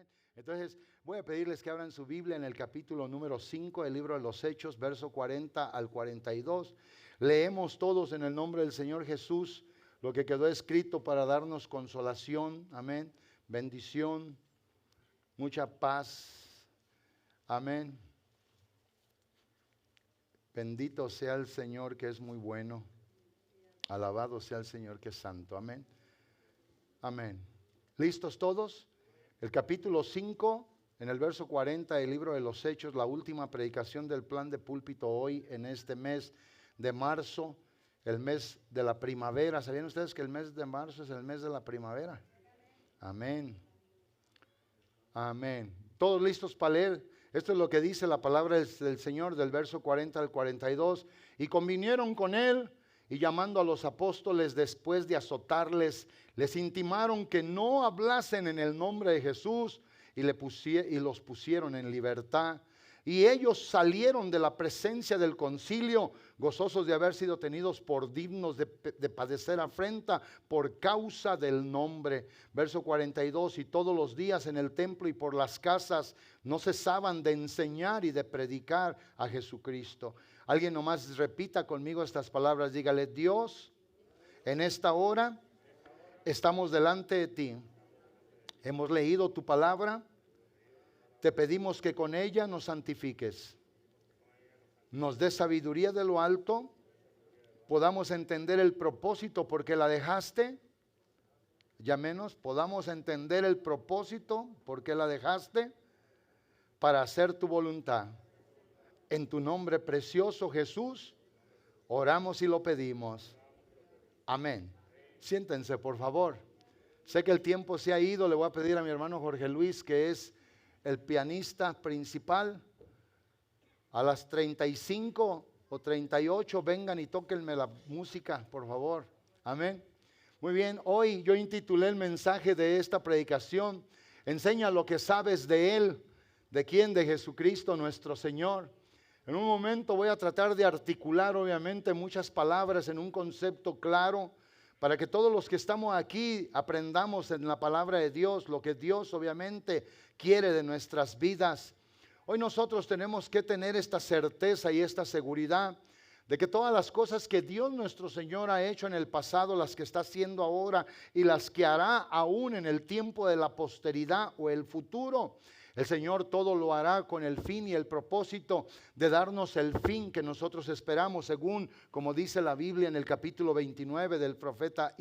Amén. Entonces voy a pedirles que abran su Biblia en el capítulo número 5 del libro de los Hechos, verso 40 al 42. Leemos todos en el nombre del Señor Jesús lo que quedó escrito para darnos consolación, amén, bendición, mucha paz, amén. Bendito sea el Señor que es muy bueno, alabado sea el Señor que es santo, amén, amén. ¿Listos todos? El capítulo 5, en el verso 40 del libro de los Hechos, la última predicación del plan de púlpito hoy en este mes de marzo, el mes de la primavera. ¿Sabían ustedes que el mes de marzo es el mes de la primavera? Amén. Amén. ¿Todos listos para leer? Esto es lo que dice la palabra del Señor del verso 40 al 42. Y convinieron con él y llamando a los apóstoles después de azotarles, les intimaron que no hablasen en el nombre de Jesús y los pusieron en libertad. Y ellos salieron de la presencia del concilio, gozosos de haber sido tenidos por dignos de padecer afrenta por causa del nombre. Verso 42, y todos los días en el templo y por las casas no cesaban de enseñar y de predicar a Jesucristo. Alguien nomás repita conmigo estas palabras, dígale: Dios, en esta hora estamos delante de ti. Hemos leído tu palabra. Te pedimos que con ella nos santifiques, nos des sabiduría de lo alto, podamos entender el propósito por qué la dejaste, ya menos, podamos entender el propósito por qué la dejaste, para hacer tu voluntad. En tu nombre precioso, Jesús, oramos y lo pedimos. Amén. Siéntense, por favor. Sé que el tiempo se ha ido, le voy a pedir a mi hermano Jorge Luis, que es el pianista principal, a las 35 o 38 vengan y tóquenme la música, por favor. Amén. Muy bien, hoy yo intitulé el mensaje de esta predicación: enseña lo que sabes de Él. ¿De quién? De Jesucristo nuestro Señor. En un momento voy a tratar de articular obviamente muchas palabras en un concepto claro, para que todos los que estamos aquí aprendamos en la palabra de Dios lo que Dios obviamente quiere de nuestras vidas. Hoy nosotros tenemos que tener esta certeza y esta seguridad de que todas las cosas que Dios nuestro Señor ha hecho en el pasado, las que está haciendo ahora y las que hará aún en el tiempo de la posteridad o el futuro, el Señor todo lo hará con el fin y el propósito de darnos el fin que nosotros esperamos, según como dice la Biblia en el capítulo 29 del profeta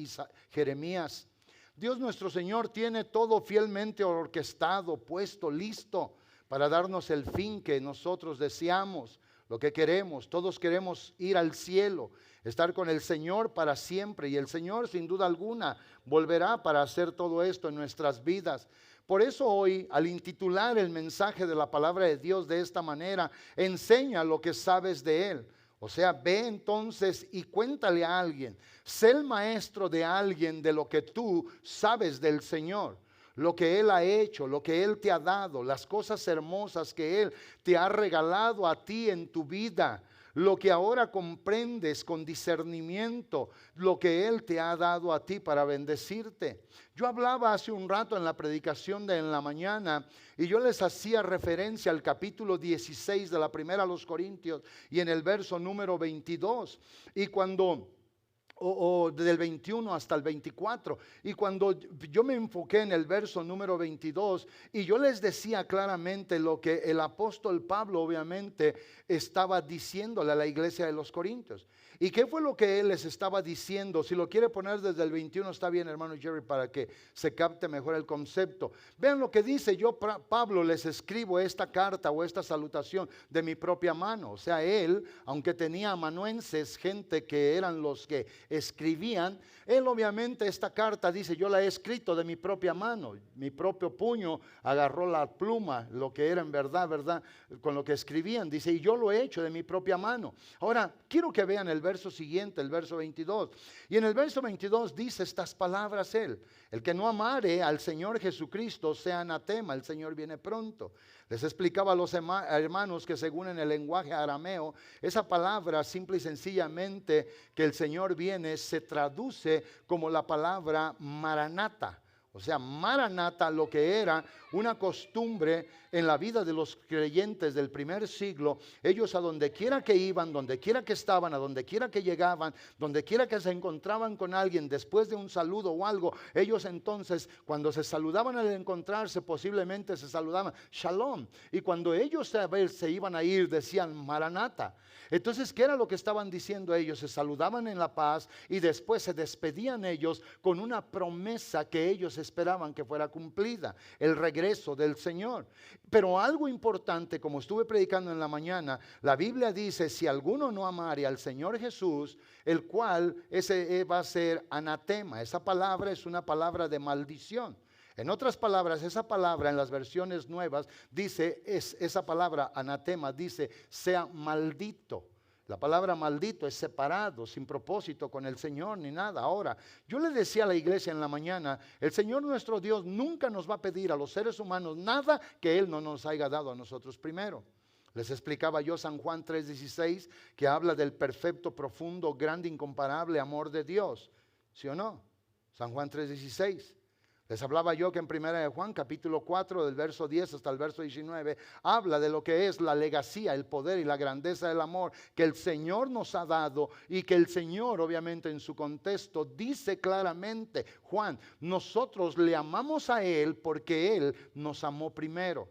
Jeremías. Dios nuestro Señor tiene todo fielmente orquestado, puesto, listo para darnos el fin que nosotros deseamos, lo que queremos. Todos queremos ir al cielo, estar con el Señor para siempre, y el Señor sin duda alguna volverá para hacer todo esto en nuestras vidas. Por eso hoy, al intitular el mensaje de la palabra de Dios de esta manera, enseña lo que sabes de Él. O sea, ve entonces y cuéntale a alguien, sé el maestro de alguien de lo que tú sabes del Señor, lo que Él ha hecho, lo que Él te ha dado, las cosas hermosas que Él te ha regalado a ti en tu vida, lo que ahora comprendes con discernimiento, lo que Él te ha dado a ti para bendecirte. Yo hablaba hace un rato en la predicación de en la mañana y yo les hacía referencia al capítulo 16 de la primera a los Corintios y en el verso número 22. Y cuando... o del 21 hasta el 24, y cuando yo me enfoqué en el verso número 22 y yo les decía claramente lo que el apóstol Pablo obviamente estaba diciéndole a la iglesia de los Corintios. ¿Y qué fue lo que él les estaba diciendo? Si lo quiere poner desde el 21 está bien, hermano Jerry, para que se capte mejor el concepto. Vean lo que dice: yo, Pablo, les escribo esta carta o esta salutación de mi propia mano. O sea, él, aunque tenía amanuenses, gente que eran los que escribían, él obviamente esta carta dice: yo la he escrito de mi propia mano, mi propio puño agarró la pluma, lo que era en verdad, con lo que escribían, dice, y yo lo he hecho de mi propia mano. Ahora, quiero que vean el verso siguiente, el verso 22, y en el verso 22 dice estas palabras él: el que no amare al Señor Jesucristo sea anatema, el Señor viene pronto. Les explicaba a los hermanos que según en el lenguaje arameo, esa palabra simple y sencillamente que el Señor viene se traduce como la palabra maranata. O sea, Maranata, lo que era una costumbre en la vida de los creyentes del primer siglo, ellos a donde quiera que iban, donde quiera que estaban, a donde quiera que llegaban, donde quiera que se encontraban con alguien después de un saludo o algo, ellos entonces cuando se saludaban al encontrarse posiblemente se saludaban Shalom, y cuando ellos se iban a ir decían Maranata. Entonces, ¿qué era lo que estaban diciendo ellos? Se saludaban en la paz y después se despedían ellos con una promesa que ellos esperaban que fuera cumplida, el regreso del Señor. Pero algo importante, como estuve predicando en la mañana, la Biblia dice, si alguno no amare al Señor Jesús, el cual ese va a ser anatema. Esa palabra es una palabra de maldición. En otras palabras, esa palabra en las versiones nuevas dice, esa palabra anatema dice, sea maldito. La palabra maldito es separado, sin propósito con el Señor ni nada. Ahora, yo le decía a la iglesia en la mañana, el Señor nuestro Dios nunca nos va a pedir a los seres humanos nada que Él no nos haya dado a nosotros primero. Les explicaba yo San Juan 3:16, que habla del perfecto, profundo, grande, incomparable amor de Dios. ¿Sí o no? San Juan 3:16. Les hablaba yo que en 1 de Juan capítulo 4 del verso 10 hasta el verso 19 habla de lo que es la legacía, el poder y la grandeza del amor que el Señor nos ha dado, y que el Señor obviamente en su contexto dice claramente, Juan, nosotros le amamos a Él porque Él nos amó primero.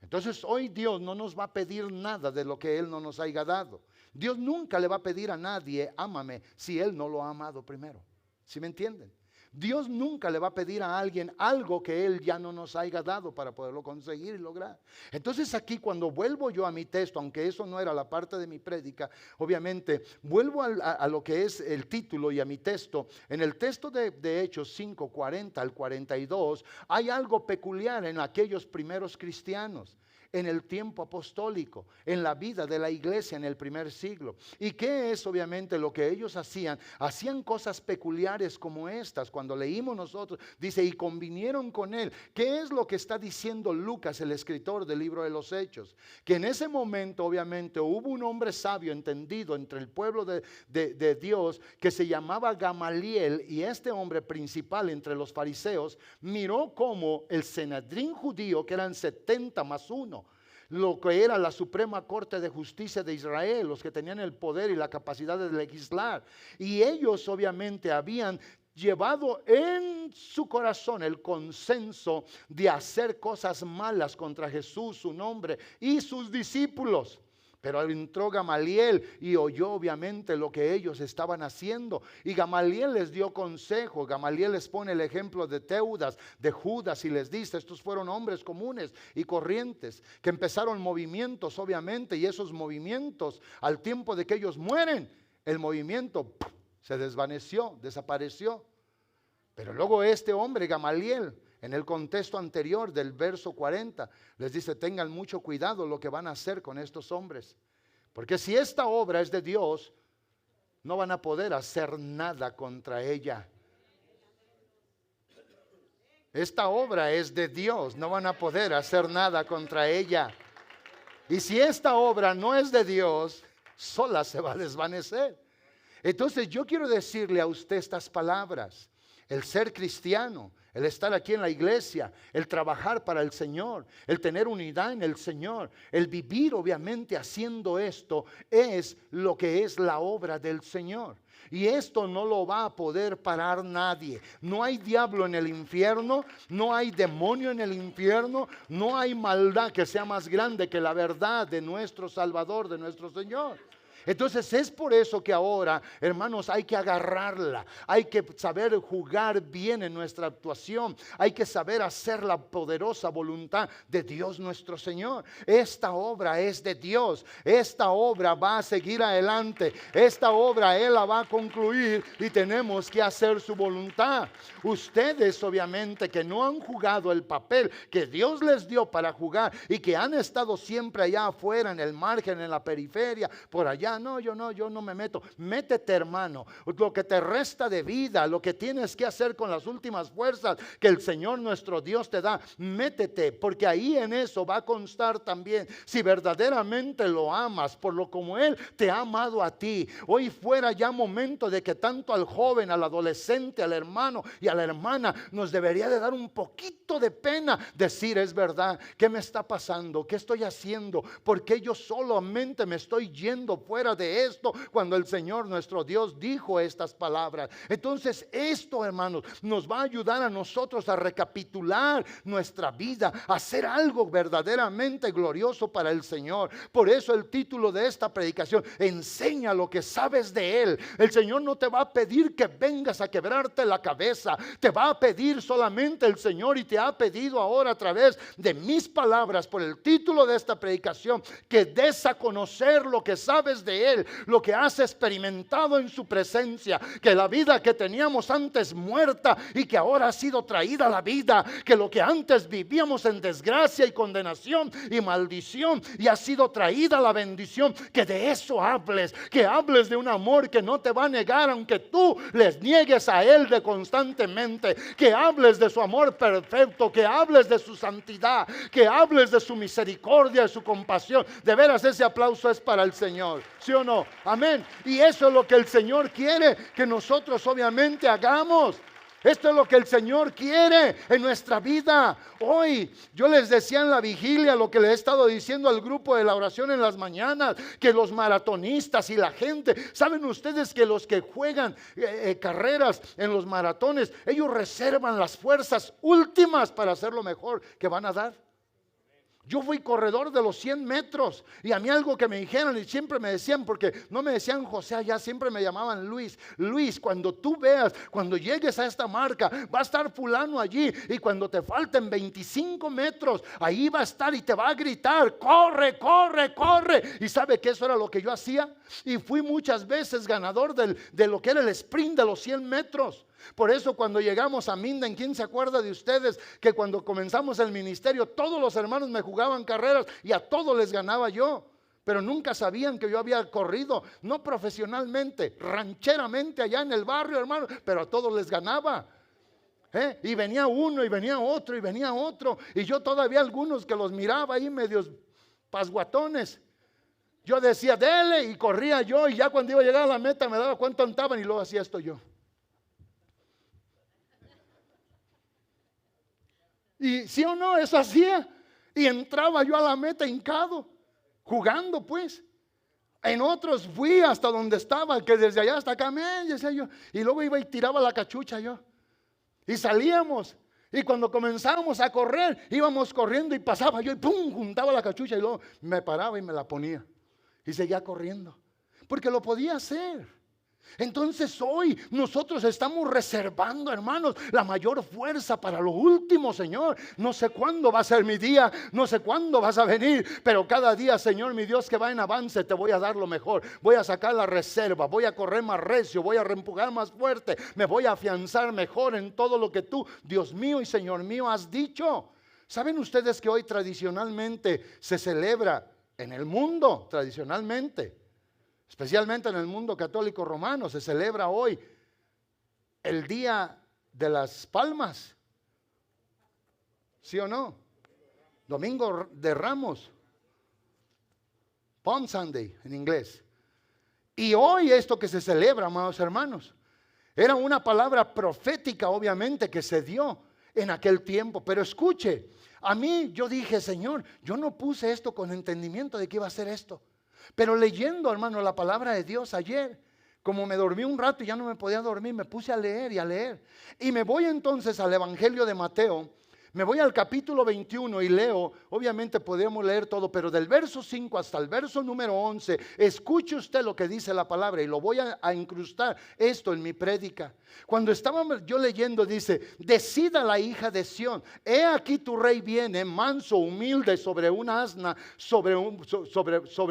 Entonces hoy Dios no nos va a pedir nada de lo que Él no nos haya dado. Dios nunca le va a pedir a nadie, ámame, si Él no lo ha amado primero. ¿Sí me entienden? Dios nunca le va a pedir a alguien algo que Él ya no nos haya dado para poderlo conseguir y lograr. Entonces aquí cuando vuelvo yo a mi texto, aunque eso no era la parte de mi prédica, obviamente vuelvo a lo que es el título y a mi texto. En el texto de Hechos 5, 40 al 42, hay algo peculiar en aquellos primeros cristianos, en el tiempo apostólico, en la vida de la iglesia en el primer siglo. ¿Y qué es obviamente lo que ellos hacían? Hacían cosas peculiares como estas. Cuando leímos nosotros, dice, y convinieron con él. ¿Qué es lo que está diciendo Lucas, el escritor del libro de los Hechos? Que en ese momento obviamente hubo un hombre sabio, entendido entre el pueblo de Dios, que se llamaba Gamaliel, y este hombre principal entre los fariseos miró cómo el Sanedrín judío, que eran 70 más 1, lo que era la Suprema Corte de Justicia de Israel, los que tenían el poder y la capacidad de legislar, y ellos obviamente habían llevado en su corazón el consenso de hacer cosas malas contra Jesús, su nombre y sus discípulos. Pero entró Gamaliel y oyó obviamente lo que ellos estaban haciendo. Y Gamaliel les dio consejo. Gamaliel les pone el ejemplo de Teudas, de Judas, y les dice, estos fueron hombres comunes y corrientes, que empezaron movimientos obviamente, y esos movimientos, al tiempo de que ellos mueren, el movimiento se desvaneció, desapareció. Pero luego este hombre, Gamaliel, en el contexto anterior del verso 40, les dice, tengan mucho cuidado lo que van a hacer con estos hombres. Porque si esta obra es de Dios, no van a poder hacer nada contra ella. Esta obra es de Dios, no van a poder hacer nada contra ella. Y si esta obra no es de Dios, sola se va a desvanecer. Entonces yo quiero decirle a usted estas palabras. El ser cristiano, el estar aquí en la iglesia, el trabajar para el Señor, el tener unidad en el Señor, el vivir obviamente haciendo esto, es lo que es la obra del Señor. Y esto no lo va a poder parar nadie. No hay diablo en el infierno, no hay demonio en el infierno, no hay maldad que sea más grande que la verdad de nuestro Salvador, de nuestro Señor. Entonces es por eso que ahora, hermanos, hay que agarrarla, hay que saber jugar bien en nuestra actuación, hay que saber hacer la poderosa voluntad de Dios nuestro Señor. Esta obra es de Dios, esta obra va a seguir adelante, esta obra Él la va a concluir y tenemos que hacer su voluntad. Ustedes obviamente que no han jugado el papel que Dios les dio para jugar y que han estado siempre allá afuera, en el margen, en la periferia, por allá, allá. No, yo no me meto. Métete, hermano. Lo que te resta de vida, lo que tienes que hacer con las últimas fuerzas que el Señor nuestro Dios te da, métete, porque ahí en eso va a constar también si verdaderamente lo amas, por lo como Él te ha amado a ti. Hoy fuera ya momento de que tanto al joven, al adolescente, al hermano y a la hermana nos debería de dar un poquito de pena decir: es verdad, ¿qué me está pasando? ¿Qué estoy haciendo? ¿Por qué yo solamente me estoy yendo fuera de esto cuando el Señor nuestro Dios dijo estas palabras? Entonces esto, hermanos, nos va a ayudar a nosotros a recapitular nuestra vida, a hacer algo verdaderamente glorioso para el Señor. Por eso el título de esta predicación: enseña lo que sabes de Él. El Señor no te va a pedir que vengas a quebrarte la cabeza, te va a pedir solamente el Señor, y te ha pedido ahora a través de mis palabras, por el título de esta predicación, que des a conocer lo que sabes de Él, lo que has experimentado en su presencia, que la vida que teníamos antes muerta y que ahora ha sido traída a la vida, que lo que antes vivíamos en desgracia y condenación y maldición y ha sido traída a la bendición, que de eso hables, que hables de un amor que no te va a negar aunque tú les niegues a Él de constantemente, que hables de su amor perfecto, que hables de su santidad, que hables de su misericordia, de su compasión. De veras, ese aplauso es para el Señor, ¿sí o no? Amén. Y eso es lo que el Señor quiere que nosotros obviamente hagamos. Esto es lo que el Señor quiere en nuestra vida. Hoy yo les decía en la vigilia lo que le he estado diciendo al grupo de la oración en las mañanas, que los maratonistas y la gente, ¿saben ustedes que los que juegan carreras en los maratones, ellos reservan las fuerzas últimas para hacer lo mejor que van a dar? Yo fui corredor de los 100 metros y a mí algo que me dijeron y siempre me decían, porque no me decían José allá, siempre me llamaban Luis. Luis, cuando tú veas, cuando llegues a esta marca, va a estar fulano allí, y cuando te falten 25 metros, ahí va a estar y te va a gritar: corre, corre, corre. Y sabe que eso era lo que yo hacía, y fui muchas veces ganador de lo que era el sprint de los 100 metros. Por eso cuando llegamos a Minden, ¿quién se acuerda de ustedes que cuando comenzamos el ministerio todos los hermanos me jugaban carreras y a todos les ganaba yo? Pero nunca sabían que yo había corrido, no profesionalmente, rancheramente allá en el barrio, hermano, pero a todos les ganaba. Y venía uno y venía otro y venía otro, y yo todavía algunos que los miraba ahí medios pasguatones, yo decía dele, y corría yo, y ya cuando iba a llegar a la meta me daba cuánto andaban, y luego hacía esto yo. Y sí o no, eso hacía. Y entraba yo a la meta hincado, jugando pues. En otros fui hasta donde estaba, que desde allá hasta acá, decía yo. Y luego iba y tiraba la cachucha yo. Y salíamos. Y cuando comenzábamos a correr, íbamos corriendo y pasaba yo y pum, juntaba la cachucha y luego me paraba y me la ponía. Y seguía corriendo. Porque lo podía hacer. Entonces hoy nosotros estamos reservando, hermanos, la mayor fuerza para lo último, Señor. No sé cuándo va a ser mi día, no sé cuándo vas a venir, pero cada día, Señor, mi Dios, que va en avance, te voy a dar lo mejor. Voy a sacar la reserva, voy a correr más recio, voy a reempujar más fuerte, me voy a afianzar mejor en todo lo que tú, Dios mío y Señor mío, has dicho. ¿Saben ustedes que hoy tradicionalmente se celebra en el mundo, tradicionalmente, especialmente en el mundo católico romano, se celebra hoy el Día de las Palmas? ¿Sí o no? Domingo de Ramos, Palm Sunday en inglés. Y hoy esto que se celebra, amados hermanos, era una palabra profética obviamente que se dio en aquel tiempo. Pero escuche, a mí yo dije: Señor, yo no puse esto con entendimiento de que iba a ser esto. Pero leyendo, hermano, la palabra de Dios ayer, como me dormí un rato y ya no me podía dormir, me puse a leer y a leer. Y me voy entonces al Evangelio de Mateo, me voy al capítulo 21 y leo. Obviamente podemos leer todo, pero del verso 5 hasta el verso número 11, escuche usted lo que dice la palabra, y lo voy a incrustar esto en mi prédica. Cuando estábamos yo leyendo, dice: decida la hija de Sión, he aquí tu rey viene, manso, humilde, sobre una asna, sobre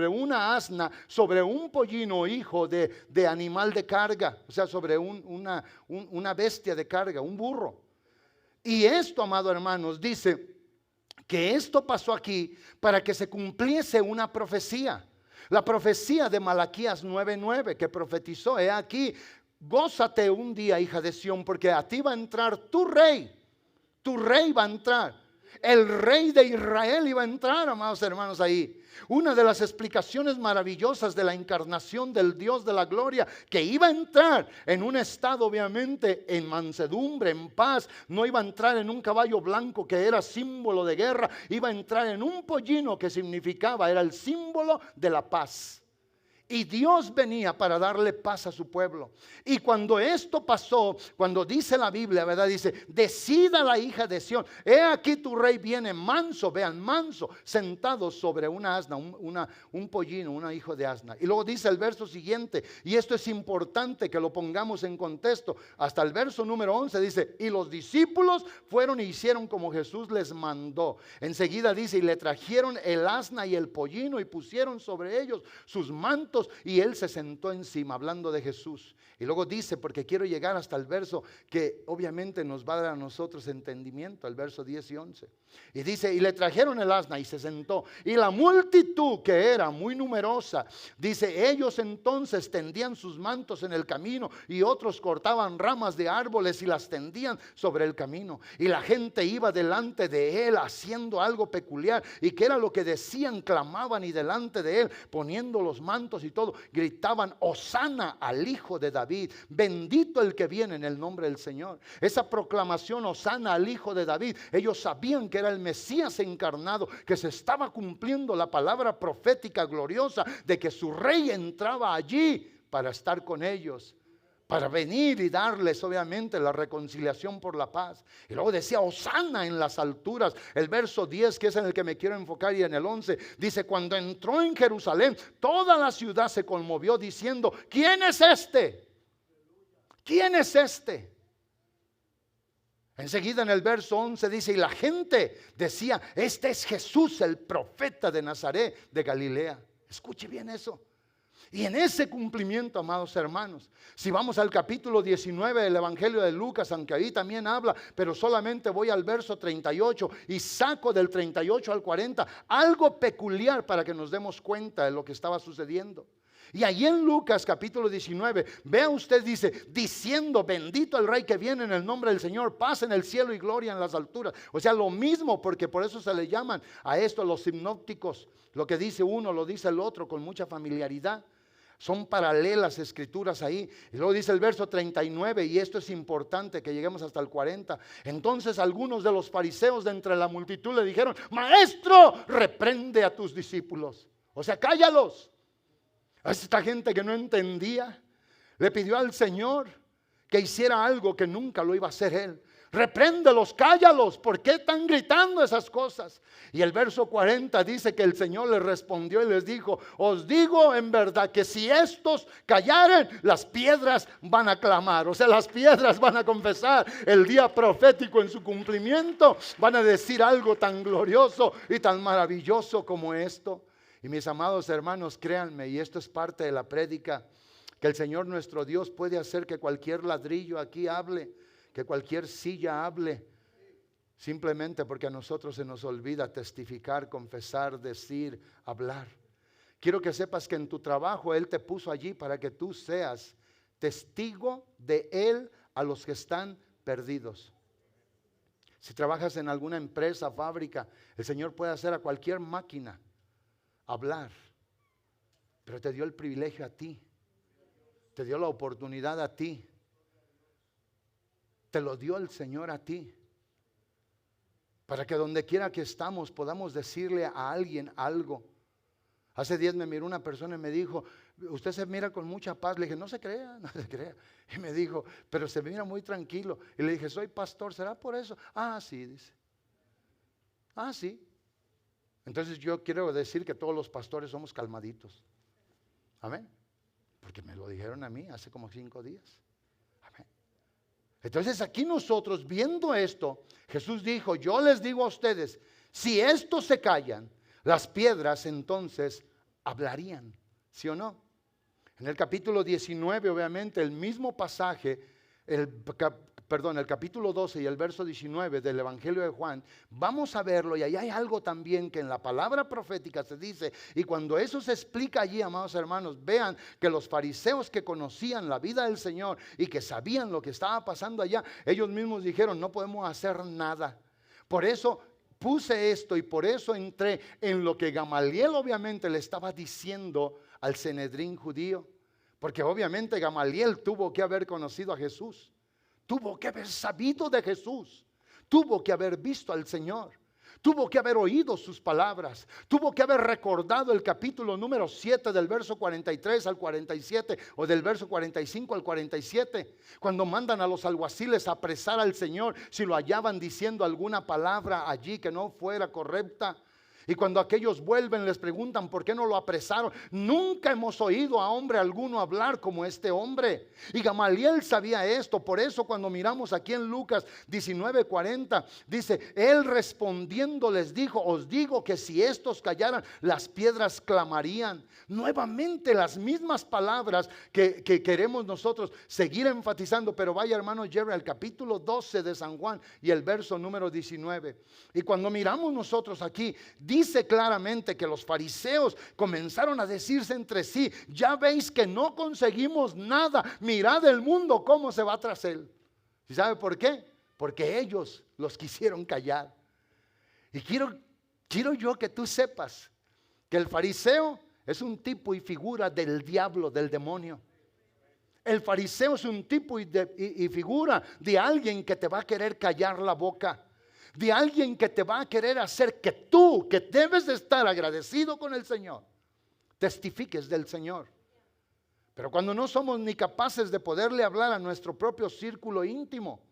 una asna, sobre un pollino, hijo de animal de carga, o sea, sobre una bestia de carga, un burro. Y esto, amados hermanos, dice que esto pasó aquí para que se cumpliese una profecía. La profecía de Malaquías 9:9 que profetizó: he aquí, gózate un día, hija de Sión, porque a ti va a entrar tu rey va a entrar. El rey de Israel iba a entrar, amados hermanos, ahí. Una de las explicaciones maravillosas de la encarnación del Dios de la gloria, que iba a entrar en un estado obviamente en mansedumbre, en paz. No iba a entrar en un caballo blanco que era símbolo de guerra, iba a entrar en un pollino que significaba, era el símbolo de la paz. Y Dios venía para darle paz a su pueblo. Y cuando esto pasó, cuando dice la Biblia, ¿verdad? Dice: decida la hija de Sión, he aquí tu rey viene manso, vean, manso, sentado sobre una asna, un pollino, un hijo de asna. Y luego dice el verso siguiente, y esto es importante que lo pongamos en contexto, hasta el verso número 11 dice: y los discípulos fueron y hicieron como Jesús les mandó. Enseguida dice: y le trajeron el asna y el pollino y pusieron sobre ellos sus mantos, y él se sentó encima, hablando de Jesús. Y luego dice, porque quiero llegar hasta el verso que obviamente nos va a dar a nosotros entendimiento, el verso 10 y 11. Y dice: y le trajeron el asna y se sentó, y la multitud, que era muy numerosa, dice, ellos entonces tendían sus mantos en el camino, y otros cortaban ramas de árboles y las tendían sobre el camino. Y la gente iba delante de él haciendo algo peculiar, y que era lo que decían, clamaban, y delante de él, poniendo los mantos y todo, gritaban: hosana al Hijo de David, bendito el que viene en el nombre del Señor. Esa proclamación, hosana al Hijo de David, ellos sabían que era el Mesías encarnado, que se estaba cumpliendo la palabra profética gloriosa de que su rey entraba allí para estar con ellos, para venir y darles obviamente la reconciliación por la paz. Y luego decía: hosana en las alturas. El verso 10, que es en el que me quiero enfocar, y en el 11 dice: cuando entró en Jerusalén, toda la ciudad se conmovió diciendo: ¿quién es este? ¿Quién es este? Enseguida en el verso 11 dice: y la gente decía: este es Jesús, el profeta de Nazaret de Galilea. Escuche bien eso. Y en ese cumplimiento, amados hermanos, si vamos al capítulo 19 del Evangelio de Lucas, aunque ahí también habla, pero solamente voy al verso 38 y saco del 38 al 40 algo peculiar para que nos demos cuenta de lo que estaba sucediendo. Y allí en Lucas capítulo 19, vea usted, dice: diciendo: bendito el rey que viene en el nombre del Señor, paz en el cielo y gloria en las alturas. O sea, lo mismo, porque por eso se le llaman a esto los sinópticos. Lo que dice uno lo dice el otro con mucha familiaridad. Son paralelas escrituras ahí. Y luego dice el verso 39, y esto es importante que lleguemos hasta el 40. Entonces algunos de los fariseos de entre la multitud le dijeron: maestro, reprende a tus discípulos. O sea, cállalos. A esta gente que no entendía, le pidió al Señor que hiciera algo que nunca lo iba a hacer él. Repréndelos, cállalos, ¿por qué están gritando esas cosas? Y el verso 40 dice que el Señor les respondió y les dijo: os digo en verdad que si estos callaren, las piedras van a clamar. O sea, las piedras van a confesar el día profético en su cumplimiento. Van a decir algo tan glorioso y tan maravilloso como esto. Y mis amados hermanos, créanme, y esto es parte de la prédica, que el Señor nuestro Dios puede hacer que cualquier ladrillo aquí hable, que cualquier silla hable, simplemente porque a nosotros se nos olvida testificar, confesar, decir, hablar. Quiero que sepas que en tu trabajo Él te puso allí para que tú seas testigo de Él a los que están perdidos. Si trabajas en alguna empresa, fábrica, el Señor puede hacer a cualquier máquina hablar, pero te dio el privilegio a ti, te dio la oportunidad a ti, te lo dio el Señor a ti, para que donde quiera que estamos podamos decirle a alguien algo. Hace 10 me miró una persona y me dijo: usted se mira con mucha paz. Le dije: no se crea, no se crea. Y me dijo: pero se mira muy tranquilo. Y le dije: soy pastor, ¿será por eso? Ah, sí, dice. Ah, sí. Entonces yo quiero decir que todos los pastores somos calmaditos. Amén. Porque me lo dijeron a mí hace como 5 días. Amén. Entonces aquí nosotros, viendo esto, Jesús dijo: yo les digo a ustedes, si estos se callan, las piedras entonces hablarían. ¿Sí o no? En el capítulo 19, obviamente, el mismo pasaje, el capítulo 12 y el verso 19 del Evangelio de Juan, vamos a verlo, y ahí hay algo también que en la palabra profética se dice, y cuando eso se explica allí, amados hermanos, vean que los fariseos que conocían la vida del Señor y que sabían lo que estaba pasando allá, ellos mismos dijeron, no podemos hacer nada. Por eso puse esto y por eso entré en lo que Gamaliel obviamente le estaba diciendo al Sanedrín judío, porque obviamente Gamaliel tuvo que haber conocido a Jesús. Tuvo que haber sabido de Jesús, tuvo que haber visto al Señor, tuvo que haber oído sus palabras, tuvo que haber recordado el capítulo número 7 del verso 43 al 47 o del verso 45 al 47, cuando mandan a los alguaciles a apresar al Señor si lo hallaban diciendo alguna palabra allí que no fuera correcta. Y cuando aquellos vuelven les preguntan por qué no lo apresaron. Nunca hemos oído a hombre alguno hablar como este hombre. Y Gamaliel sabía esto. Por eso cuando miramos aquí en Lucas 19:40 dice, él respondiendo les dijo, os digo que si estos callaran, las piedras clamarían. Nuevamente las mismas palabras que queremos nosotros seguir enfatizando. Pero vaya hermano Jerry al capítulo 12 de San Juan y el verso número 19. Y cuando miramos nosotros aquí, dice claramente que los fariseos comenzaron a decirse entre sí, ya veis que no conseguimos nada, mirad el mundo cómo se va tras él. ¿Y sabe por qué? Porque ellos los quisieron callar. Y quiero yo que tú sepas que el fariseo es un tipo y figura del diablo, del demonio. El fariseo es un tipo y figura de alguien que te va a querer callar la boca. De alguien que te va a querer hacer que tú, que debes de estar agradecido con el Señor, testifiques del Señor. Pero cuando no somos ni capaces de poderle hablar a nuestro propio círculo íntimo,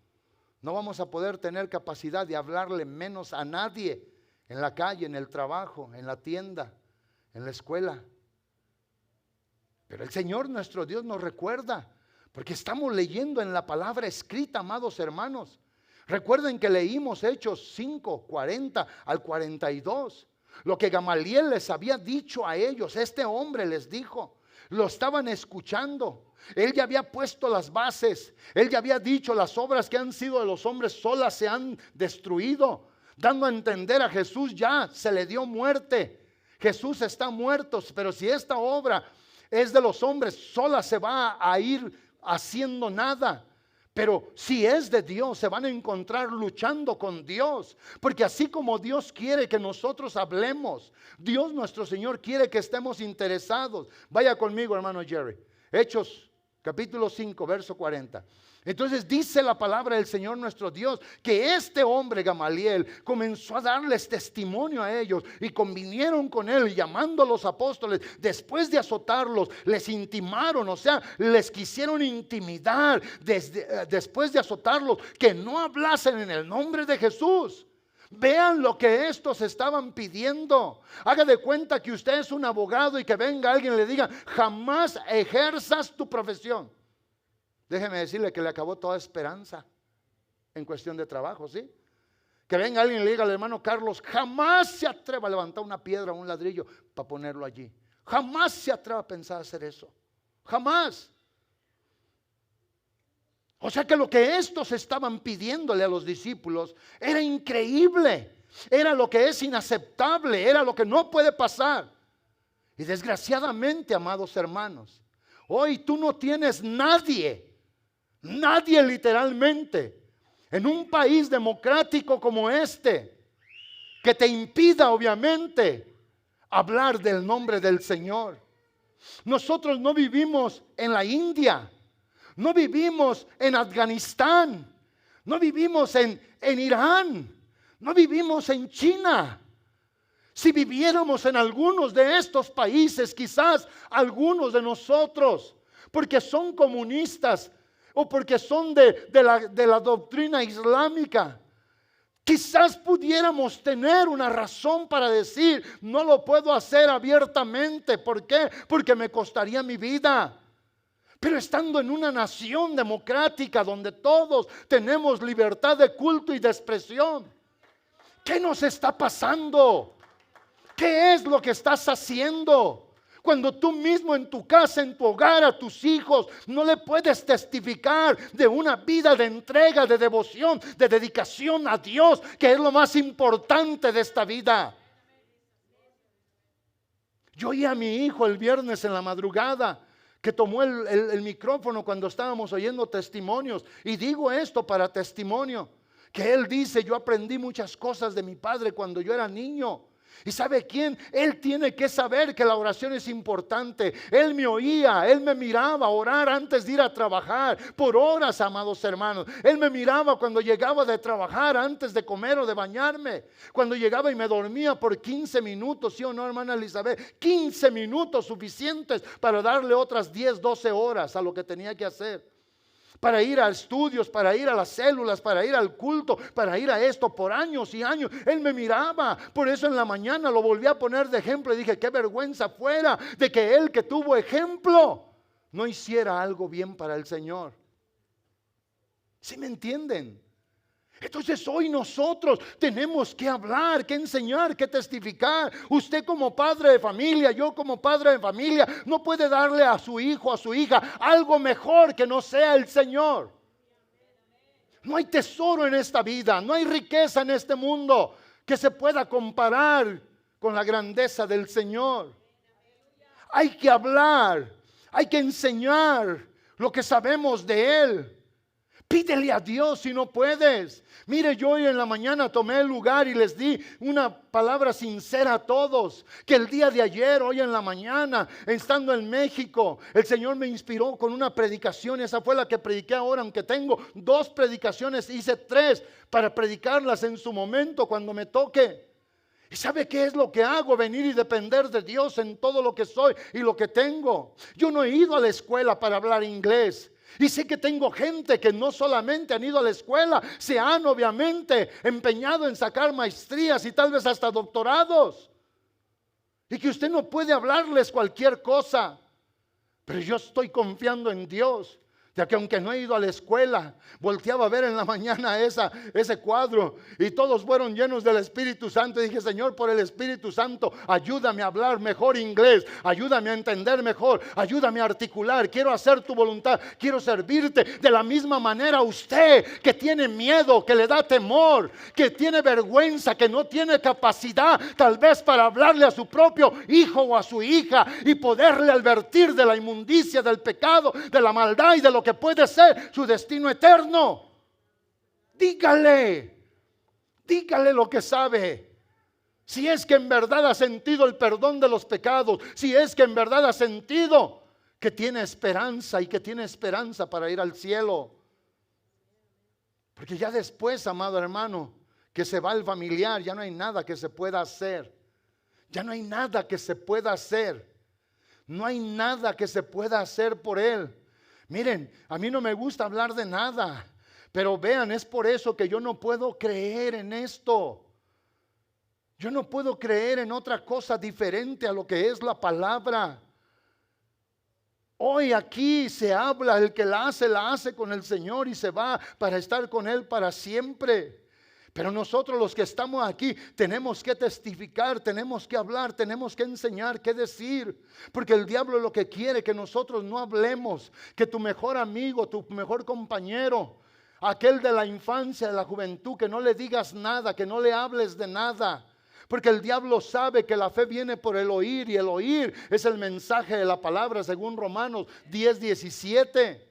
no vamos a poder tener capacidad de hablarle menos a nadie en la calle, en el trabajo, en la tienda, en la escuela. Pero el Señor nuestro Dios nos recuerda, porque estamos leyendo en la palabra escrita, amados hermanos. Recuerden que leímos Hechos 5, 40 al 42. Lo que Gamaliel les había dicho a ellos, este hombre les dijo, lo estaban escuchando. Él ya había puesto las bases. Él ya había dicho, las obras que han sido de los hombres solas se han destruido, dando a entender a Jesús ya se le dio muerte. Jesús está muerto, pero si esta obra es de los hombres, sola se va a ir haciendo nada. Pero si es de Dios, se van a encontrar luchando con Dios. Porque así como Dios quiere que nosotros hablemos, Dios nuestro Señor quiere que estemos interesados. Vaya conmigo, hermano Jerry. Hechos capítulo 5, verso 40. Entonces dice la palabra del Señor nuestro Dios que este hombre Gamaliel comenzó a darles testimonio a ellos y convinieron con él, y llamando a los apóstoles, después de azotarlos, les intimaron, o sea, les quisieron intimidar después de azotarlos, que no hablasen en el nombre de Jesús. Vean lo que estos estaban pidiendo. Haga de cuenta que usted es un abogado y que venga alguien y le diga, jamás ejerzas tu profesión. Déjeme decirle que le acabó toda esperanza en cuestión de trabajo, ¿sí? Que venga alguien y le diga al hermano Carlos, jamás se atreva a levantar una piedra o un ladrillo para ponerlo allí. Jamás se atreva a pensar hacer eso. Jamás. O sea que lo que estos estaban pidiéndole a los discípulos era increíble. Era lo que es inaceptable, era lo que no puede pasar. Y desgraciadamente, amados hermanos, hoy tú no tienes nadie literalmente, en un país democrático como este, que te impida obviamente hablar del nombre del Señor. Nosotros no vivimos en la India, no vivimos en Afganistán, no vivimos en Irán, no vivimos en China. Si viviéramos en algunos de estos países, quizás algunos de nosotros, porque son comunistas o porque son de la doctrina islámica, quizás pudiéramos tener una razón para decir, no lo puedo hacer abiertamente. ¿Por qué? Porque me costaría mi vida. Pero estando en una nación democrática donde todos tenemos libertad de culto y de expresión, ¿qué nos está pasando? ¿Qué es lo que estás haciendo? Cuando tú mismo en tu casa, en tu hogar, a tus hijos, no le puedes testificar de una vida de entrega, de devoción, de dedicación a Dios, que es lo más importante de esta vida. Yo oí a mi hijo el viernes en la madrugada que tomó el micrófono cuando estábamos oyendo testimonios. Y digo esto para testimonio, que él dice: yo aprendí muchas cosas de mi padre cuando yo era niño. ¿Y sabe quién? Él tiene que saber que la oración es importante. Él me oía, él me miraba orar antes de ir a trabajar por horas, amados hermanos. Él me miraba cuando llegaba de trabajar, antes de comer o de bañarme. Cuando llegaba y me dormía por 15 minutos, ¿sí o no, hermana Elizabeth? 15 minutos suficientes para darle otras 10, 12 horas a lo que tenía que hacer. Para ir a estudios, para ir a las células, para ir al culto, para ir a esto por años y años. Él me miraba, por eso en la mañana lo volví a poner de ejemplo y dije: qué vergüenza fuera de que él, que tuvo ejemplo, no hiciera algo bien para el Señor. ¿Sí me entienden? Entonces hoy nosotros tenemos que hablar, que enseñar, que testificar. Usted como padre de familia, yo como padre de familia, no puede darle a su hijo, a su hija, algo mejor que no sea el Señor. No hay tesoro en esta vida, no hay riqueza en este mundo que se pueda comparar con la grandeza del Señor. Hay que hablar, hay que enseñar lo que sabemos de Él. Pídele a Dios si no puedes. Mire, yo hoy en la mañana tomé el lugar y les di una palabra sincera a todos. Que el día de ayer, hoy en la mañana, estando en México, el Señor me inspiró con una predicación. Esa fue la que prediqué ahora, aunque tengo 2 predicaciones, hice 3 para predicarlas en su momento cuando me toque. ¿Y sabe qué es lo que hago? Venir y depender de Dios en todo lo que soy y lo que tengo. Yo no he ido a la escuela para hablar inglés. Y sé que tengo gente que no solamente han ido a la escuela, se han obviamente empeñado en sacar maestrías y tal vez hasta doctorados. Y que usted no puede hablarles cualquier cosa. Pero yo estoy confiando en Dios. Ya que aunque no he ido a la escuela, volteaba a ver en la mañana ese cuadro y todos fueron llenos del Espíritu Santo. Y dije: Señor, por el Espíritu Santo, ayúdame a hablar mejor inglés, ayúdame a entender mejor, ayúdame a articular. Quiero hacer tu voluntad, quiero servirte. De la misma manera usted que tiene miedo, que le da temor, que tiene vergüenza, que no tiene capacidad tal vez para hablarle a su propio hijo o a su hija y poderle advertir de la inmundicia, del pecado, de la maldad y de lo que puede ser su destino eterno. Dígale lo que sabe. Si es que en verdad ha sentido el perdón de los pecados, si es que en verdad ha sentido que tiene esperanza y que tiene esperanza para ir al cielo. Porque ya después, amado hermano, que se va el familiar, ya no hay nada que se pueda hacer. Ya no hay nada que se pueda hacer. No hay nada que se pueda hacer por él. Miren, a mí no me gusta hablar de nada, pero vean, es por eso que yo no puedo creer en esto. Yo no puedo creer en otra cosa diferente a lo que es la palabra. Hoy aquí se habla, el que la hace con el Señor y se va para estar con Él para siempre. Pero nosotros los que estamos aquí tenemos que testificar, tenemos que hablar, tenemos que enseñar, qué decir. Porque el diablo lo que quiere que nosotros no hablemos, que tu mejor amigo, tu mejor compañero, aquel de la infancia, de la juventud, que no le digas nada, que no le hables de nada. Porque el diablo sabe que la fe viene por el oír y el oír es el mensaje de la palabra según Romanos 10:17.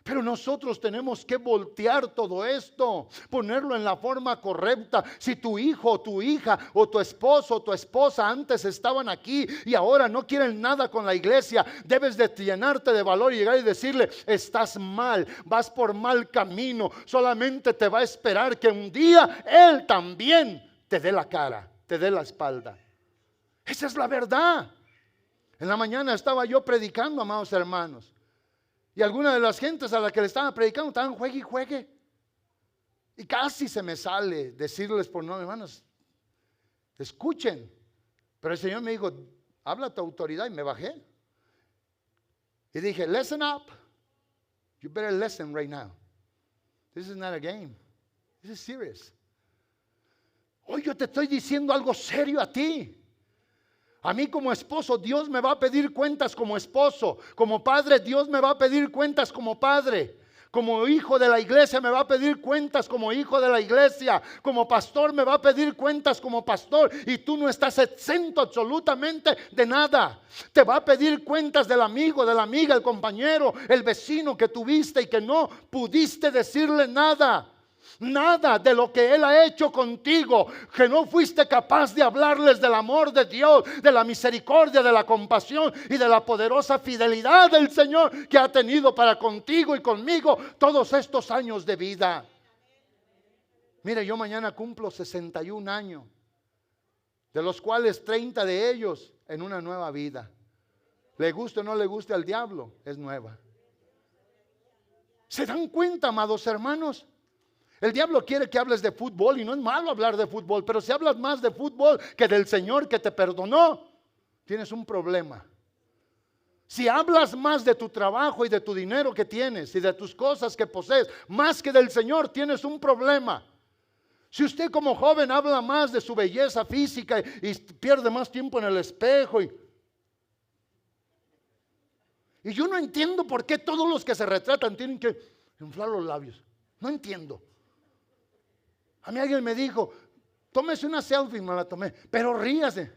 Pero nosotros tenemos que voltear todo esto, ponerlo en la forma correcta. Si tu hijo o tu hija o tu esposo o tu esposa antes estaban aquí y ahora no quieren nada con la iglesia, debes de llenarte de valor y llegar y decirle: estás mal, vas por mal camino, solamente te va a esperar que un día él también te dé la cara, te dé la espalda. Esa es la verdad. En la mañana estaba yo predicando, amados hermanos. Y algunas de las gentes a las que le estaba predicando estaban juegue y juegue. Y casi se me sale decirles por no, hermanos, escuchen. Pero el Señor me dijo: habla tu autoridad, y me bajé. Y dije: listen up. You better listen right now. This is not a game. This is serious. Hoy yo te estoy diciendo algo serio a ti. A mí como esposo, Dios me va a pedir cuentas como esposo. Como padre, Dios me va a pedir cuentas como padre. Como hijo de la iglesia, me va a pedir cuentas como hijo de la iglesia. Como pastor, me va a pedir cuentas como pastor. Y tú no estás exento absolutamente de nada. Te va a pedir cuentas del amigo, de la amiga, el compañero, el vecino que tuviste y que no pudiste decirle nada. Nada de lo que Él ha hecho contigo, que no fuiste capaz de hablarles del amor de Dios, de la misericordia, de la compasión y de la poderosa fidelidad del Señor que ha tenido para contigo y conmigo todos estos años de vida. Mire, yo mañana cumplo 61 años, de los cuales 30 de ellos en una nueva vida. Le guste o no le guste al diablo, es nueva. ¿Se dan cuenta, amados hermanos? El diablo quiere que hables de fútbol y no es malo hablar de fútbol, pero si hablas más de fútbol que del Señor que te perdonó, tienes un problema. Si hablas más de tu trabajo y de tu dinero que tienes y de tus cosas que posees, más que del Señor, tienes un problema. Si usted como joven habla más de su belleza física y pierde más tiempo en el espejo y yo no entiendo por qué todos los que se retratan tienen que inflar los labios. No entiendo. A mí alguien me dijo, tómese una selfie, me la tomé, pero ríase.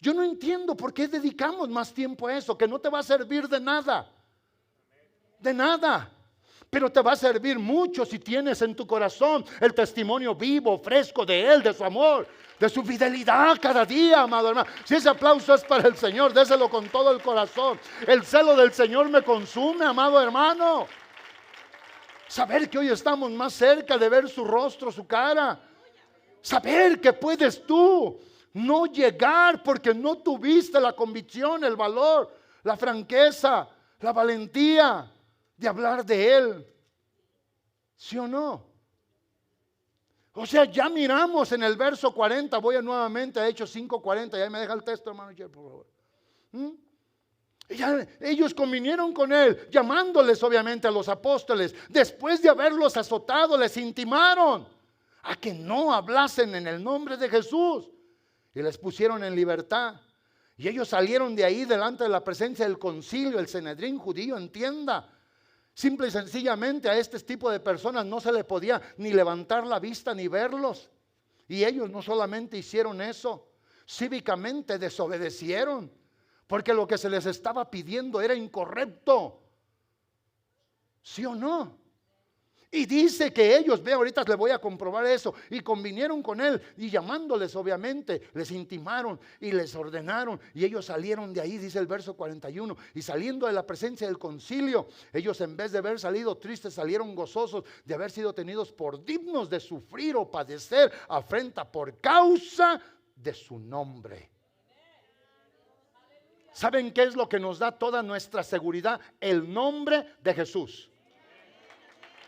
Yo no entiendo por qué dedicamos más tiempo a eso, que no te va a servir de nada. De nada. Pero te va a servir mucho si tienes en tu corazón el testimonio vivo, fresco de Él, de su amor, de su fidelidad cada día, amado hermano. Si ese aplauso es para el Señor, déselo con todo el corazón. El celo del Señor me consume, amado hermano. Saber que hoy estamos más cerca de ver su rostro, su cara. Saber que puedes tú no llegar porque no tuviste la convicción, el valor, la franqueza, la valentía de hablar de Él. ¿Sí o no? O sea, ya miramos en el verso 40, voy nuevamente a Hechos 5:40, ya me deja el texto, hermano, por favor. Ellos convinieron con Él, llamándoles obviamente a los apóstoles. Después de haberlos azotado, les intimaron a que no hablasen en el nombre de Jesús. Y les pusieron en libertad. Y ellos salieron de ahí delante de la presencia del concilio, el Sanedrín judío, entienda. Simple y sencillamente a este tipo de personas no se le podía ni levantar la vista ni verlos. Y ellos no solamente hicieron eso, cívicamente desobedecieron. Porque lo que se les estaba pidiendo era incorrecto. ¿Sí o no? Y dice que ellos, ve, ahorita les voy a comprobar eso, y convinieron con Él, y llamándoles obviamente, les intimaron y les ordenaron, y ellos salieron de ahí, dice el verso 41, y saliendo de la presencia del concilio, ellos en vez de haber salido tristes, salieron gozosos de haber sido tenidos por dignos de sufrir o padecer afrenta por causa de su nombre. ¿Saben qué es lo que nos da toda nuestra seguridad? El nombre de Jesús.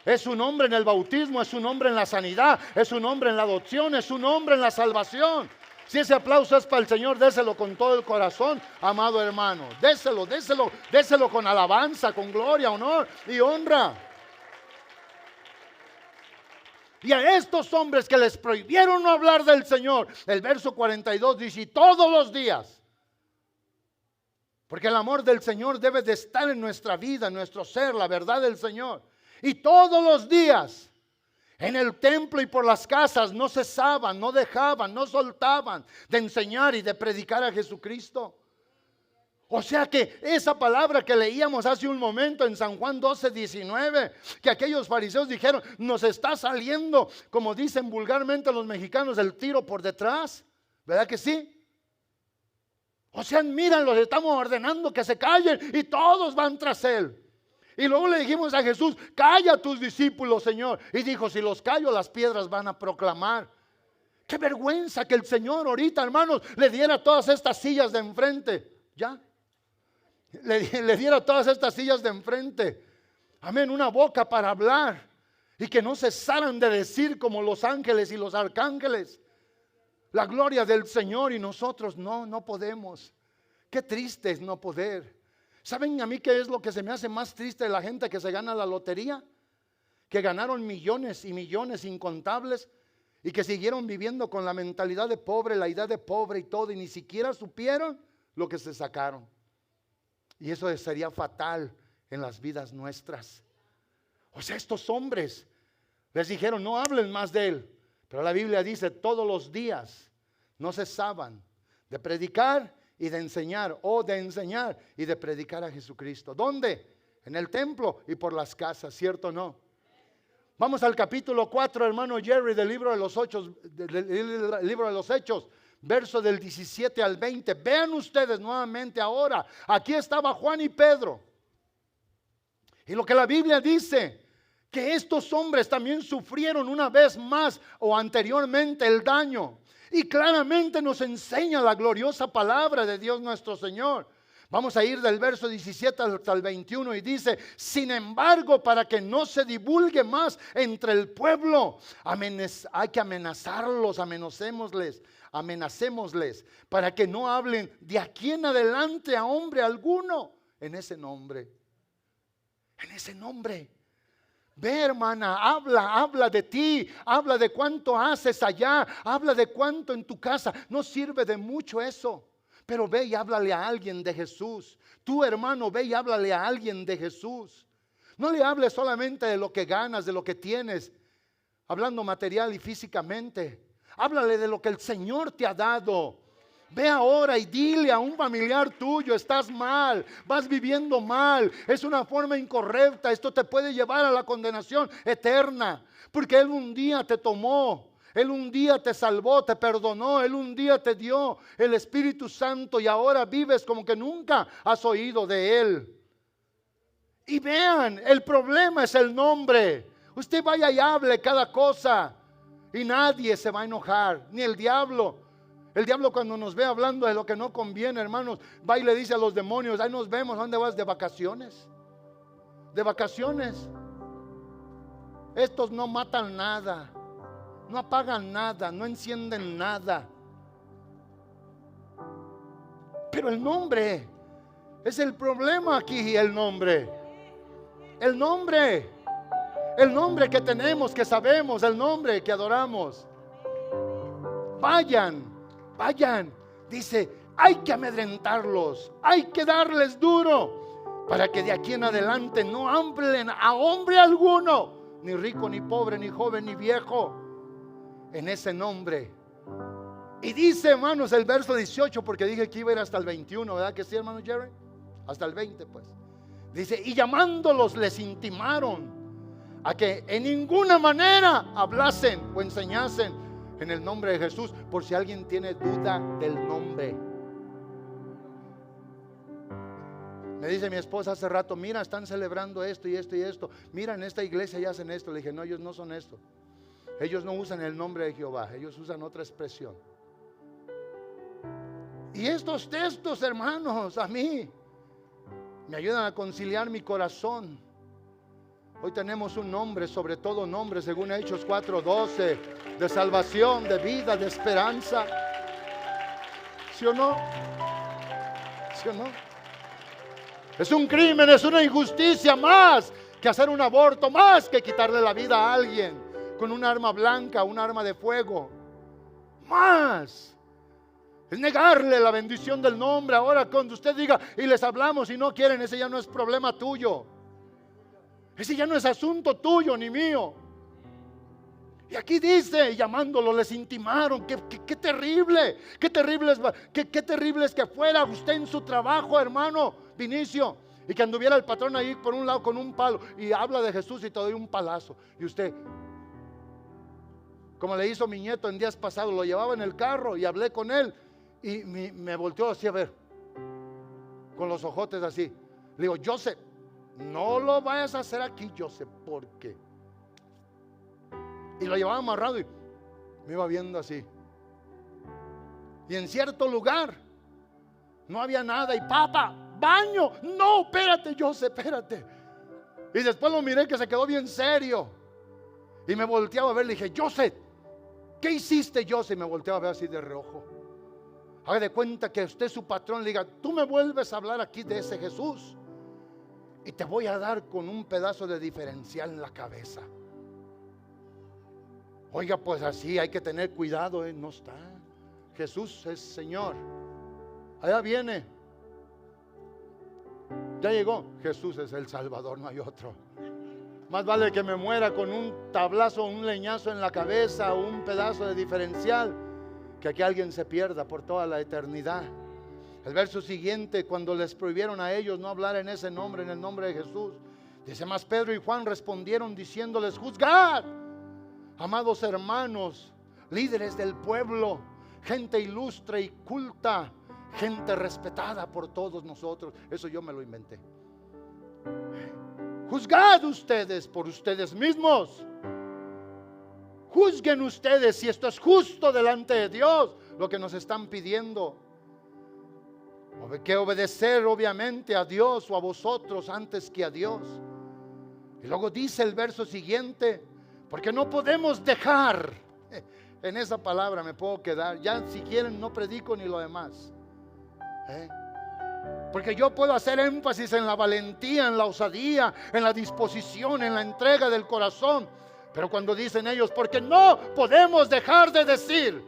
Es su nombre en el bautismo, es su nombre en la sanidad, es su nombre en la adopción, es su nombre en la salvación. Si ese aplauso es para el Señor, déselo con todo el corazón, amado hermano. Déselo con alabanza, con gloria, honor y honra. Y a estos hombres que les prohibieron no hablar del Señor, el verso 42 dice, y todos los días. Porque el amor del Señor debe de estar en nuestra vida, en nuestro ser, la verdad del Señor. Y todos los días, en el templo y por las casas, no cesaban, no dejaban, no soltaban de enseñar y de predicar a Jesucristo. O sea que esa palabra que leíamos hace un momento en San Juan 12:19, que aquellos fariseos dijeron, nos está saliendo, como dicen vulgarmente los mexicanos, el tiro por detrás. ¿Verdad que sí? O sea, miran, los estamos ordenando que se callen y todos van tras Él. Y luego le dijimos a Jesús, calla a tus discípulos, Señor. Y dijo, si los callo, las piedras van a proclamar. Qué vergüenza que el Señor ahorita, hermanos, le diera todas estas sillas de enfrente. ¿Ya? Le diera todas estas sillas de enfrente. Amén, una boca para hablar. Y que no cesaran de decir como los ángeles y los arcángeles. La gloria del Señor y nosotros no podemos. Qué triste es no poder. ¿Saben a mí qué es lo que se me hace más triste de la gente que se gana la lotería? Que ganaron millones y millones incontables y que siguieron viviendo con la mentalidad de pobre, la idea de pobre y todo, y ni siquiera supieron lo que se sacaron. Y eso sería fatal en las vidas nuestras. O sea, estos hombres les dijeron, no hablen más de él. Pero la Biblia dice, todos los días no cesaban de predicar y de enseñar, o de enseñar y de predicar a Jesucristo. ¿Dónde? En el templo y por las casas, ¿cierto o no? Vamos al capítulo 4, hermano Jerry, del libro de los Hechos, verso del 17 al 20. Vean ustedes nuevamente ahora, aquí estaba Juan y Pedro. Y lo que la Biblia dice, que estos hombres también sufrieron una vez más o anteriormente el daño. Y claramente nos enseña la gloriosa palabra de Dios nuestro Señor. Vamos a ir del verso 17 hasta el 21 y dice, sin embargo, para que no se divulgue más entre el pueblo, hay que amenazarlos, amenacémosles, para que no hablen de aquí en adelante a hombre alguno en ese nombre. En ese nombre. Ve, hermana, habla de ti, habla de cuánto haces allá, habla de cuánto en tu casa. No sirve de mucho eso, pero ve y háblale a alguien de Jesús. Tu hermano, ve y háblale a alguien de Jesús. No le hables solamente de lo que ganas, de lo que tienes, hablando material y físicamente. Háblale de lo que el Señor te ha dado. Ve ahora y dile a un familiar tuyo, estás mal, vas viviendo mal, es una forma incorrecta, esto te puede llevar a la condenación eterna, porque Él un día te tomó, Él un día te salvó, te perdonó, Él un día te dio el Espíritu Santo y ahora vives como que nunca has oído de Él. Y vean, el problema es el nombre. Usted vaya y hable cada cosa y nadie se va a enojar, ni el diablo. El diablo cuando nos ve hablando de lo que no conviene, hermanos, va y le dice a los demonios, ahí nos vemos, ¿dónde vas? De vacaciones. De vacaciones. Estos no matan nada, no apagan nada, no encienden nada. Pero el nombre es el problema aquí, el nombre. El nombre que tenemos, que sabemos, el nombre que adoramos. Vayan, dice, hay que amedrentarlos, hay que darles duro, para que de aquí en adelante no hablen a hombre alguno, ni rico, ni pobre, ni joven, ni viejo, en ese nombre. Y dice, hermanos, el verso 18, porque dije que iba a ir hasta el 21, ¿verdad que sí, hermano Jerry? Hasta el 20 pues. Dice, y llamándolos les intimaron a que en ninguna manera hablasen o enseñasen en el nombre de Jesús, por si alguien tiene duda del nombre. Me dice mi esposa hace rato, mira, están celebrando esto y esto y esto. Mira, en esta iglesia ya hacen esto. Le dije, no, ellos no son esto. Ellos no usan el nombre de Jehová, ellos usan otra expresión. Y estos textos, hermanos, a mí me ayudan a conciliar mi corazón. Hoy tenemos un nombre, sobre todo nombre, según Hechos 4:12, de salvación, de vida, de esperanza. ¿Sí o no? ¿Sí o no? Es un crimen, es una injusticia más que hacer un aborto, más que quitarle la vida a alguien con un arma blanca, un arma de fuego. Más. Es negarle la bendición del nombre. Ahora cuando usted diga, y les hablamos y no quieren, ese ya no es problema tuyo. Ese ya no es asunto tuyo ni mío. Y aquí dice, llamándolo, les intimaron. Qué terrible, qué terrible es que fuera usted en su trabajo, hermano Vinicio, y que anduviera el patrón ahí por un lado con un palo y habla de Jesús y te doy un palazo. Y usted, como le hizo mi nieto en días pasados, lo llevaba en el carro y hablé con él y me volteó así a ver, con los ojotes así. Le digo, Joseph, no lo vayas a hacer aquí, Joseph, ¿por qué? Y lo llevaba amarrado y me iba viendo así. Y en cierto lugar no había nada. Y papá, baño. No, espérate, Joseph, espérate. Y después lo miré que se quedó bien serio. Y me volteaba a ver, le dije, Joseph, ¿qué hiciste, Joseph? Y me volteaba a ver así de reojo. Haga de cuenta que usted, su patrón, le diga, tú me vuelves a hablar aquí de ese Jesús y te voy a dar con un pedazo de diferencial en la cabeza. Oiga, pues así hay que tener cuidado, no está. Jesús es Señor. Allá viene. Ya llegó. Jesús es el Salvador, no hay otro. Más vale que me muera con un tablazo, un leñazo en la cabeza o un pedazo de diferencial, que alguien se pierda por toda la eternidad. El verso siguiente, cuando les prohibieron a ellos no hablar en ese nombre, en el nombre de Jesús, dice: mas Pedro y Juan respondieron diciéndoles: juzgad, amados hermanos, líderes del pueblo, gente ilustre y culta, gente respetada por todos nosotros. Eso yo me lo inventé. Juzgad ustedes por ustedes mismos. Juzguen ustedes si esto es justo delante de Dios, lo que nos están pidiendo. Que obedecer obviamente a Dios o a vosotros antes que a Dios. Y luego dice el verso siguiente: porque no podemos dejar. En esa palabra me puedo quedar. Ya si quieren no predico ni lo demás. Porque yo puedo hacer énfasis en la valentía, en la osadía, en la disposición, en la entrega del corazón. Pero cuando dicen ellos: porque no podemos dejar de decir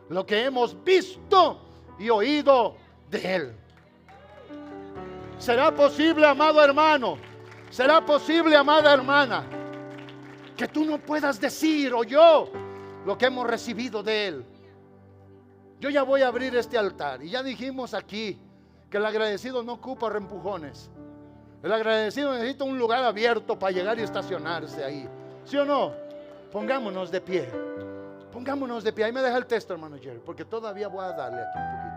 lo que hemos visto y oído de Él. ¿Será posible, amado hermano? ¿Será posible, amada hermana, que tú no puedas decir, o yo, lo que hemos recibido de Él? Yo ya voy a abrir este altar y ya dijimos aquí que el agradecido no ocupa reempujones. El agradecido necesita un lugar abierto para llegar y estacionarse ahí. ¿Sí o no? Pongámonos de pie. Pongámonos de pie. Ahí me deja el texto, hermano Jerry, porque todavía voy a darle aquí un poquito.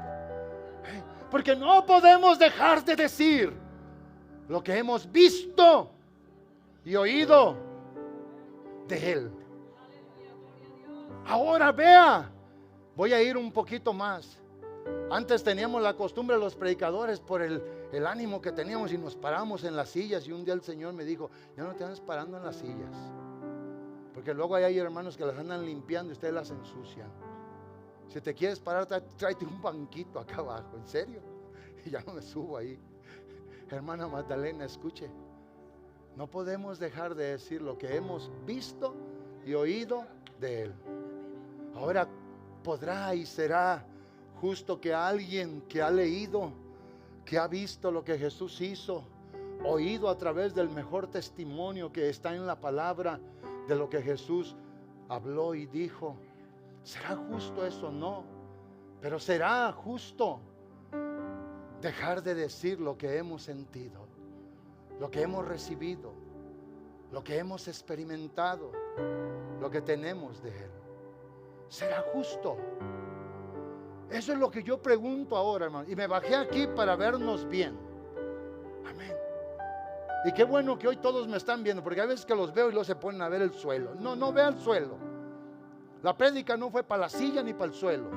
Porque no podemos dejar de decir lo que hemos visto y oído de Él. Ahora vea, voy a ir un poquito más. Antes teníamos la costumbre los predicadores, por el ánimo que teníamos, y nos paramos en las sillas. Y un día el Señor me dijo: ya no te andes parando en las sillas, porque luego hay hermanos que las andan limpiando y ustedes las ensucian. Si te quieres parar, tráete un banquito acá abajo. ¿En serio? Y ya no me subo ahí. Hermana Magdalena, escuche, no podemos dejar de decir lo que hemos visto y oído de Él. Ahora, podrá y será justo que alguien que ha leído, que ha visto lo que Jesús hizo, oído a través del mejor testimonio que está en la palabra de lo que Jesús habló y dijo, ¿será justo eso? No, pero será justo dejar de decir lo que hemos sentido, lo que hemos recibido, lo que hemos experimentado, lo que tenemos de Él. ¿Será justo? Eso es lo que yo pregunto ahora, hermano. Y me bajé aquí para vernos bien. Amén. Y qué bueno que hoy todos me están viendo, porque a veces que los veo y luego se ponen a ver el suelo. No, no vea el suelo. La prédica no fue para la silla ni para el suelo.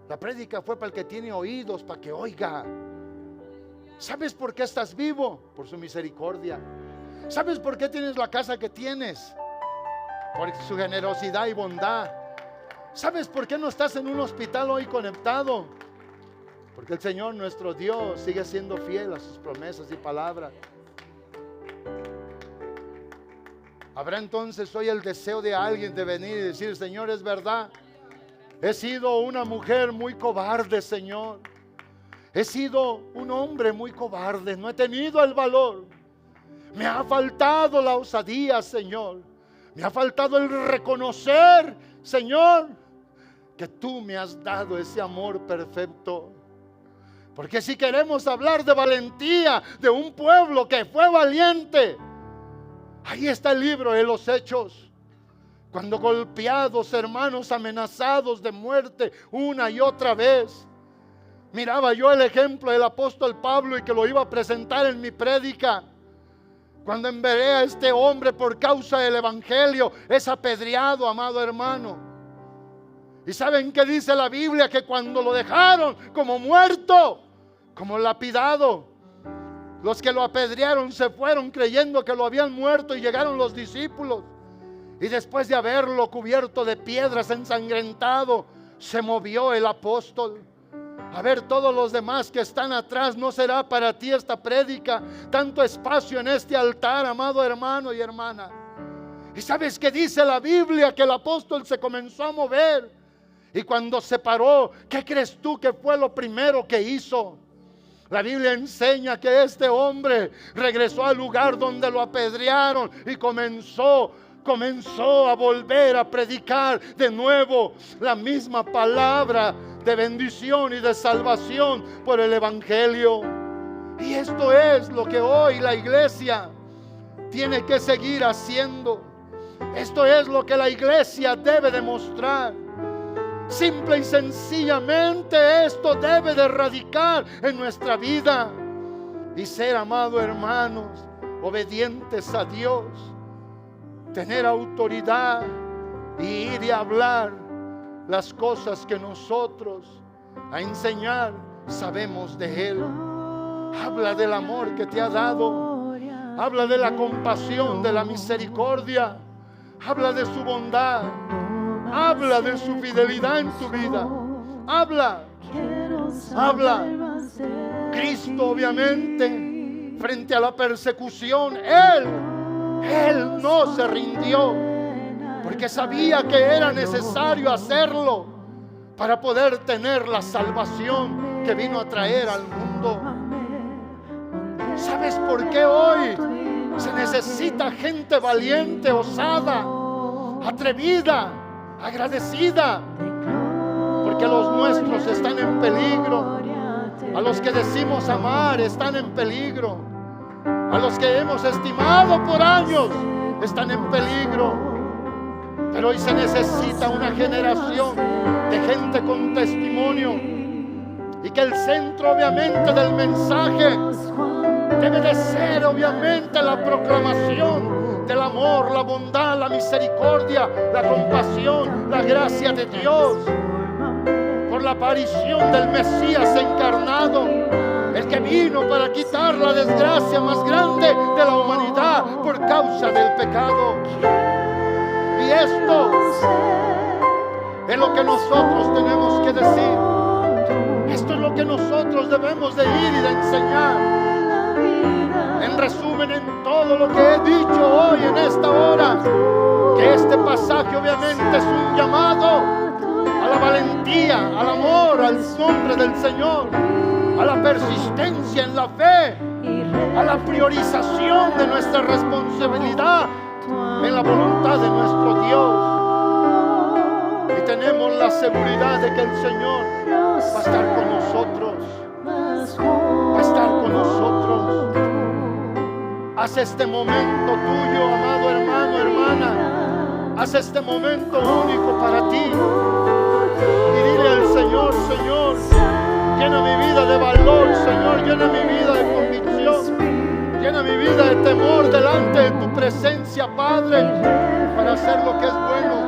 La prédica fue para el que tiene oídos, para que oiga. ¿Sabes por qué estás vivo? Por su misericordia. ¿Sabes por qué tienes la casa que tienes? Por su generosidad y bondad. ¿Sabes por qué no estás en un hospital hoy conectado? Porque el Señor nuestro Dios sigue siendo fiel a sus promesas y palabras. Habrá entonces hoy el deseo de alguien de venir y decir: Señor, es verdad, he sido una mujer muy cobarde, Señor. He sido un hombre muy cobarde, no he tenido el valor. Me ha faltado la osadía, Señor. Me ha faltado el reconocer, Señor, que tú me has dado ese amor perfecto. Porque si queremos hablar de valentía de un pueblo que fue valiente, ahí está el libro de los Hechos. Cuando golpeados, hermanos, amenazados de muerte una y otra vez, miraba yo el ejemplo del apóstol Pablo y que lo iba a presentar en mi prédica. Cuando en Berea este hombre, por causa del evangelio, es apedreado, amado hermano. ¿Y saben qué dice la Biblia? Que cuando lo dejaron como muerto, como lapidado, los que lo apedrearon se fueron creyendo que lo habían muerto, y llegaron los discípulos. Y después de haberlo cubierto de piedras, ensangrentado, se movió el apóstol. A ver, todos los demás que están atrás, ¿no será para ti esta prédica tanto espacio en este altar, amado hermano y hermana? ¿Y sabes qué dice la Biblia? Que el apóstol se comenzó a mover. Y cuando se paró, ¿qué crees tú que fue lo primero que hizo? La Biblia enseña que este hombre regresó al lugar donde lo apedrearon y comenzó a volver a predicar de nuevo la misma palabra de bendición y de salvación por el Evangelio. Y esto es lo que hoy la iglesia tiene que seguir haciendo. Esto es lo que la iglesia debe demostrar. Simple y sencillamente esto debe de radicar en nuestra vida y ser, amados hermanos, obedientes a Dios, tener autoridad y ir y hablar las cosas que nosotros a enseñar sabemos de Él. Habla del amor que te ha dado, habla de la compasión, de la misericordia, habla de su bondad, habla de su fidelidad en tu vida. Habla. Cristo, obviamente, frente a la persecución, Él no se rindió, porque sabía que era necesario hacerlo para poder tener la salvación que vino a traer al mundo. ¿Sabes por qué hoy se necesita gente valiente, osada, atrevida, agradecida? Porque los nuestros están en peligro. A los que decimos amar están en peligro. A los que hemos estimado por años están en peligro. Pero hoy se necesita una generación de gente con testimonio. Y que el centro obviamente del mensaje debe de ser obviamente la proclamación del amor, la bondad, la misericordia, la compasión, la gracia de Dios. Por la aparición del Mesías encarnado, el que vino para quitar la desgracia más grande de la humanidad por causa del pecado. Y esto es lo que nosotros tenemos que decir. Esto es lo que nosotros debemos de ir y de enseñar. En resumen, en todo lo que he dicho hoy en esta hora, que este pasaje obviamente es un llamado a la valentía, al amor, al nombre del Señor, a la persistencia en la fe, a la priorización de nuestra responsabilidad en la voluntad de nuestro Dios. Y tenemos la seguridad de que el Señor va a estar con nosotros. Va a estar con nosotros. Haz este momento tuyo, amado hermano, hermana. Haz este momento único para ti. Y dile al Señor: Señor, llena mi vida de valor, Señor, llena mi vida de convicción, llena mi vida de temor delante de tu presencia, Padre, para hacer lo que es bueno